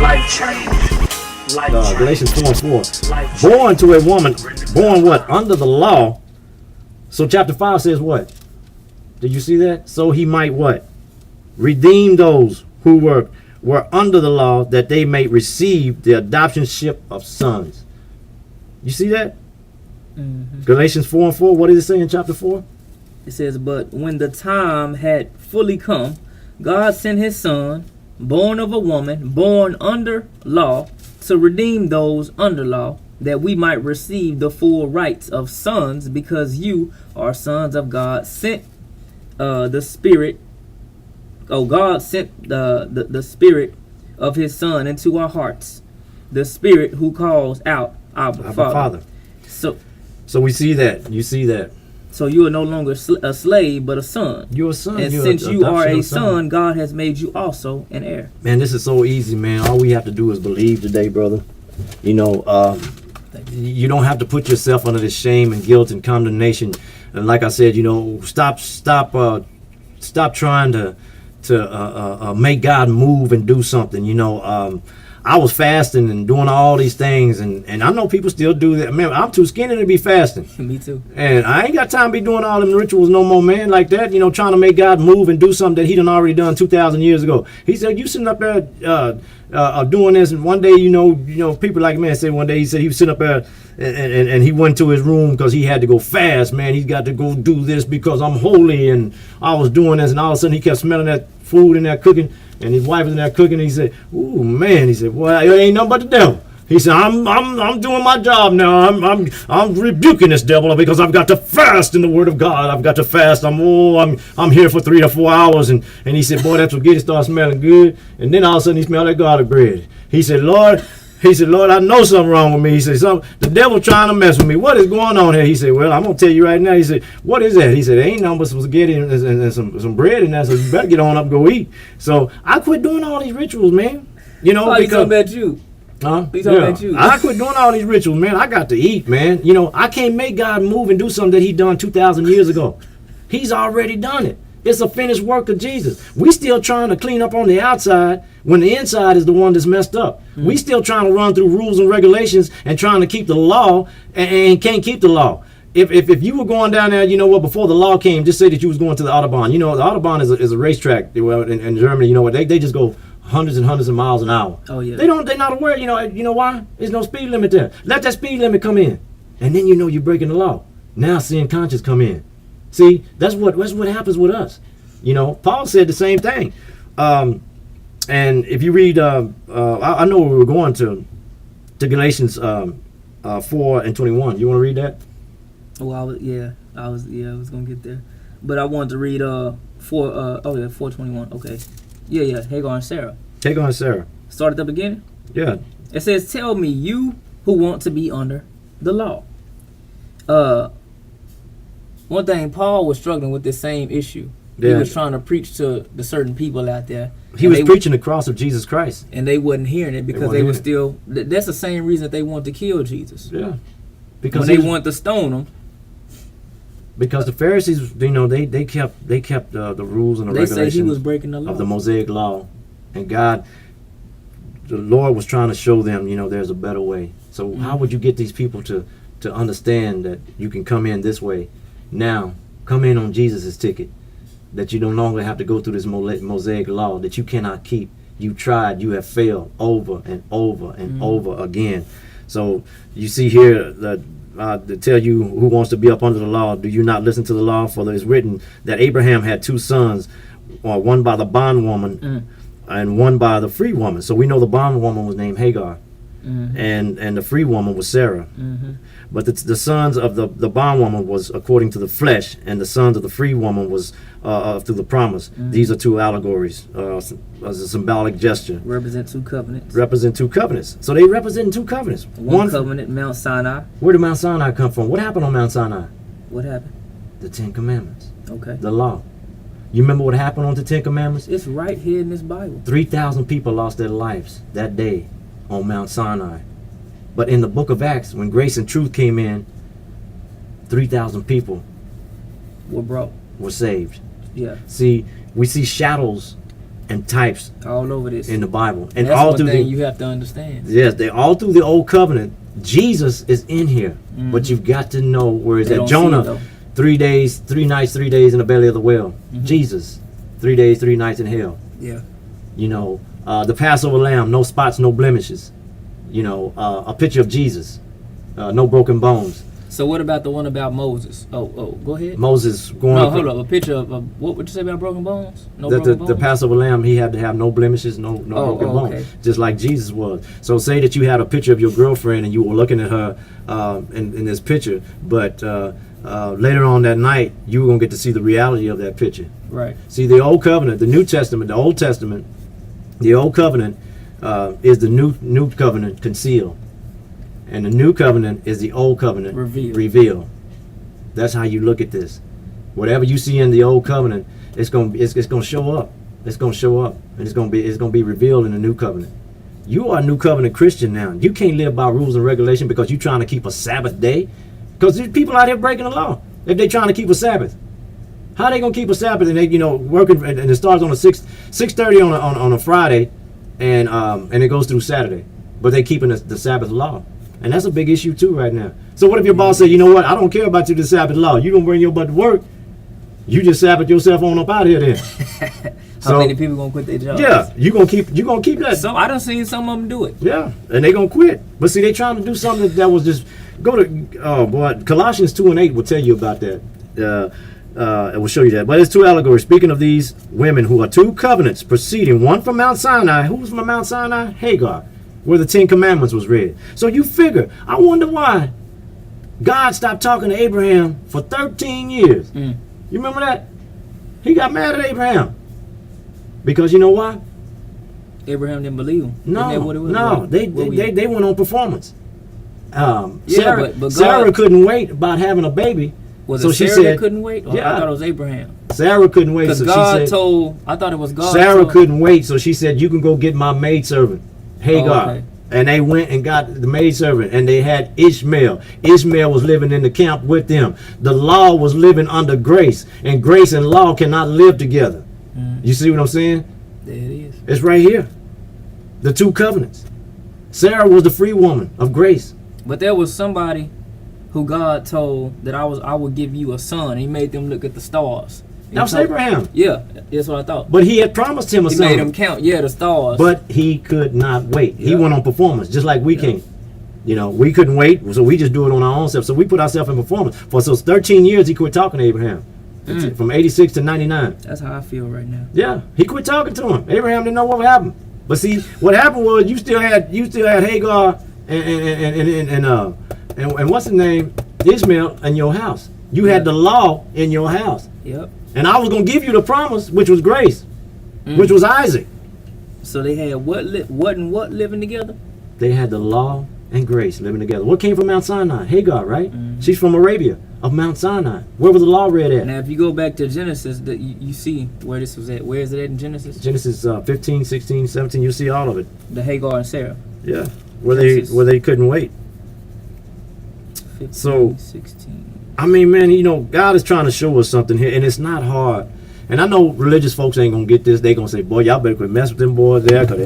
Life change. Galatians 4:4. Born to a woman, born what? Under the law. So chapter 5 says what? Did you see that? So he might what? Redeem those who were under the law, that they may receive the adoptionship of sons. You see that? Mm-hmm. Galatians 4:4. What does it say in chapter 4? It says, but when the time had fully come, God sent his son, born of a woman, born under law, to redeem those under law, that we might receive the full rights of sons, because you are sons of God. Sent the Spirit. Oh, God sent the Spirit of his Son into our hearts, the Spirit who calls out, Abba, Father. So we see that. You see that. So you are no longer a slave, but a son. You're a son. And since you are a son, God has made you also an heir. Man, this is so easy, man. All we have to do is believe today, brother. You know, you don't have to put yourself under this shame and guilt and condemnation. And like I said, you know, stop trying to make God move and do something. You know, I was fasting and doing all these things, and I know people still do that. Man, I'm too skinny to be fasting. Me too. And I ain't got time to be doing all them rituals no more, man, like that. You know, trying to make God move and do something that he done already done 2,000 years ago. He said, you sitting up there doing this, and one day, you know, people like, man, said one day, he said he was sitting up there and he went to his room because he had to go fast, man. He's got to go do this because I'm holy, and I was doing this, and all of a sudden he kept smelling that food in there cooking. And his wife was in there cooking, and he said, ooh, man, he said, well, it ain't nothing but the devil. He said, I'm doing my job now. I'm rebuking this devil because I've got to fast in the Word of God. I've got to fast. I'm here for 3 to 4 hours. And he said, boy, that's what get it started smelling good. And then all of a sudden he smelled like garlic bread. He said, Lord, I know something wrong with me. He said, the devil trying to mess with me. What is going on here? He said, well, I'm going to tell you right now. He said, what is that? He said, there ain't nothing but some spaghetti and some bread in there, so you better get on up and go eat. So I quit doing all these rituals, man. You know, he's talking about you. Huh? He's talking about you. I quit doing all these rituals, man. I got to eat, man. You know, I can't make God move and do something that he done 2,000 years ago. He's already done it. It's a finished work of Jesus. We still trying to clean up on the outside when the inside is the one that's messed up. Mm. We still trying to run through rules and regulations and trying to keep the law and can't keep the law. If you were going down there, you know what, before the law came, just say that you was going to the Autobahn. You know, the Autobahn is a racetrack. Well, in Germany, you know what, they just go hundreds and hundreds of miles an hour. Oh yeah. They're not aware, you know why? There's no speed limit there. Let that speed limit come in. And then you know you're breaking the law. Now sin conscience come in. See, that's what happens with us. You know, Paul said the same thing. And if you read, I know where we were going to Galatians 4:21. You want to read that? Well, I was gonna get there, but I wanted to read 4:21. Okay, yeah, Hagar and Sarah. Hagar and Sarah. Start at the beginning. Yeah. It says, "Tell me, you who want to be under the law." One thing, Paul was struggling with this same issue. Yeah. He was trying to preach to the certain people out there. He was preaching the cross of Jesus Christ. And they wasn't hearing it because they were still... That's the same reason that they wanted to kill Jesus. Yeah. Because when they wanted to stone him. Because the Pharisees, you know, they kept the rules and the regulations. They said he was breaking the law. Of the Mosaic law. And God, the Lord was trying to show them, you know, there's a better way. So how would you get these people to understand that you can come in this way? Now, come in on Jesus' ticket. That you no longer have to go through this Mosaic law that you cannot keep. You tried, you have failed over and over and over again. So you see here that to tell you who wants to be up under the law, do you not listen to the law? For it is written that Abraham had 2 sons, one by the bondwoman and one by the free woman. So we know the bondwoman was named Hagar, and the free woman was Sarah. But the sons of the bondwoman was according to the flesh, and the sons of the free woman was through the promise. These are 2 allegories, as a symbolic gesture. Represent 2 covenants. Represent 2 covenants. So they represent 2 covenants. One covenant, Mount Sinai. Where did Mount Sinai come from? What happened on Mount Sinai? What happened? The 10 Commandments. Okay. The law. You remember what happened on the 10 Commandments? It's right here in this Bible. 3,000 people lost their lives that day on Mount Sinai. But in the book of Acts, when grace and truth came in, 3,000 people were saved. Yeah. Yeah. See, we see shadows and types all over this. in the Bible, and That's all one through thing the you have to understand. yes, they all through the old covenant. Jesus is in here, but you've got to know where is They that. don't see it, Jonah, though. 3 days, 3 nights, 3 days in the belly of the whale. Jesus, 3 days, 3 nights in hell. Yeah. You know, the Passover lamb, no spots, no blemishes. You know, a picture of Jesus, no broken bones. So what about the one about Moses? Oh, go ahead. Moses going No, up hold up. A picture of what would you say about broken bones? No the, broken the, bones. the Passover lamb, he had to have no blemishes, no broken bones, okay. just like Jesus was. So say that you had a picture of your girlfriend and you were looking at her in this picture, but later on that night you were gonna get to see the reality of that picture. Right. See, the Old Covenant, the New Testament, the Old Testament, the Old Covenant is the new covenant concealed, and the New Covenant is the Old Covenant revealed. That's how you look at this. Whatever you see in the Old Covenant, it's gonna show up. It's gonna show up, and it's gonna be revealed in the New Covenant. You are a New Covenant Christian now. You can't live by rules and regulation because you're trying to keep a Sabbath day. Because there's people out here breaking the law if they're trying to keep a Sabbath. How they gonna keep a Sabbath and they working and it starts on a 6:30 on a Friday, and it goes through Saturday, but they keeping the Sabbath law. And that's a big issue too right now. So what if your boss say, you know what, I don't care about you the Sabbath law. You gonna bring your butt to work. You just Sabbath yourself on up out of here then. How many people gonna quit their jobs? Yeah, you gonna keep that. So I done seen some of them do it. Yeah, and they gonna quit. But see, they trying to do something that was just go to Colossians 2:8 will tell you about that. It will show you that. But it's two allegories. Speaking of these women who are two covenants proceeding, one from Mount Sinai. Who was from Mount Sinai? Hagar, where the 10 Commandments was read. So you figure, I wonder why God stopped talking to Abraham for 13 years. You remember that? He got mad at Abraham. Because you know why? Abraham didn't believe him. No, they went on performance. Yeah, Sarah, but Sarah couldn't wait about having a baby. Was so it she Sarah that said, couldn't wait? Or yeah. I thought it was Abraham. Sarah couldn't wait. Because So God she said, I thought it was God. Sarah couldn't wait, so she said, you can go get my maidservant, Hagar. Oh, okay. And they went and got the maidservant, and they had Ishmael. Ishmael was living in the camp with them. The law was living under grace, and grace and law cannot live together. You see what I'm saying? There it is. It's right here. The two covenants. Sarah was the free woman of grace. But there was somebody who God told that I would give you a son. He made them look at the stars. That was Abraham. Yeah, that's what I thought. But he had promised him a He son. made them count, the stars. But he could not wait. He Yeah. went on performance, just like we can't. You know, we couldn't wait, so we just do it on our own self. So we put ourselves in performance. For those 13 years, he quit talking to Abraham. From 86 to 99. That's how I feel right now. Yeah, he quit talking to him. Abraham didn't know what happened. But see, what happened was you still had Hagar and what's his name, Ishmael in your house. You had the law in your house. Yep. And I was gonna give you the promise, which was grace, which was Isaac. So they had what living together? They had the law and grace living together. What came from Mount Sinai? Hagar, right? She's from Arabia, of Mount Sinai. Where was the law read at? Now, if you go back to Genesis, you see where this was at. Where is it at in Genesis? Genesis 15, 16, 17. You see all of it. The Hagar and Sarah. Yeah, where they couldn't wait. 15, So 16. I mean, man, you know, God is trying to show us something here, and it's not hard. And I know religious folks ain't gonna get this. They gonna say, "Boy, y'all better quit messing with them boys there, 'cause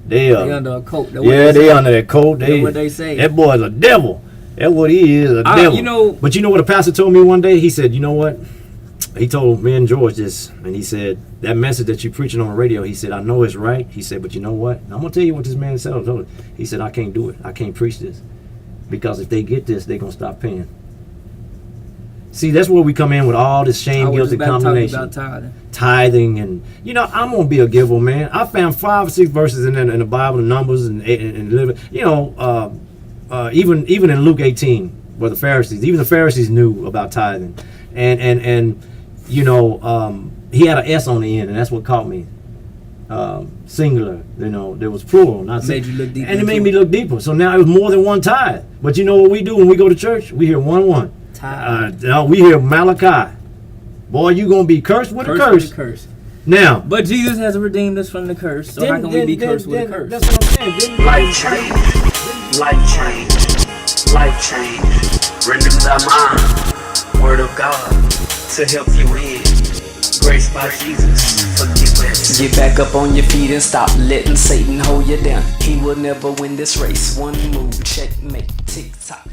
they under a coat. they under that coat. That's what they say. That boy's a devil. That's what he is, a devil." You know, but you know what a pastor told me one day? He said, "You know what?" He told me and George this, and he said, "That message that you're preaching on the radio," he said, "I know it's right." He said, "But you know what? I'm gonna tell you what this man said." He said, "I can't do it. I can't preach this, because if they get this, they're gonna stop paying." See, that's where we come in with all this shame, guilt, and condemnation. About tithing, and you know, I'm gonna be a giver, man. I found 5 or 6 verses in the Bible, the Numbers and living. You know, even in Luke 18, where the Pharisees knew about tithing, and you know, he had an S on the end, and that's what caught me. Singular, you know, there was plural, not made you look deeper, and it made me look deeper. So now it was more than one tithe. But you know what we do when we go to church? We hear one. We hear Malachi. Boy, you gonna be cursed with a curse. Now, but Jesus has redeemed us from the curse. So how can we be cursed with a curse? That's what I'm saying. Life change, life change. Renew thy mind. Word of God to help you in. Grace by Jesus, forgiveness. Get back up on your feet and stop letting Satan hold you down. He will never win this race. One move, checkmate, tick tock.